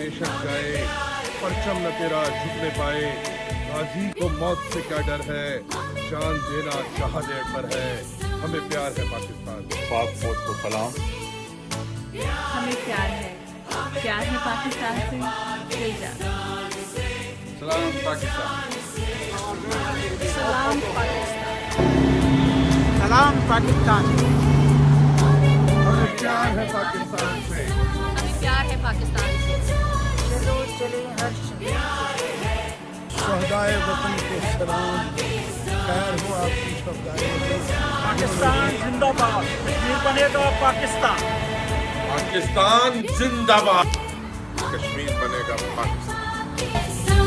बेशक जाए, परचम न तेरा झुकने पाए। गाजी को मौत से क्या डर है, जान देना शहादत अकबर है। हमें प्यार है पाकिस्तान से। पाक फौज को सलाम। हमें प्यार है पाकिस्तान से। दिल जान। सलाम पाकिस्तान। सलाम पाकिस्तान। सलाम पाकिस्तान। हमें प्यार है पाकिस्तान से। हमें प्यार है पाकिस्तान से। चलो चले हर शहदाए वतन को सलाम। खैर हो आपकी शहदाए वतन। पाकिस्तान जिंदाबाद। कश्मीर बनेगा पाकिस्तान। पाकिस्तान जिंदाबाद। कश्मीर बनेगा पाकिस्तान।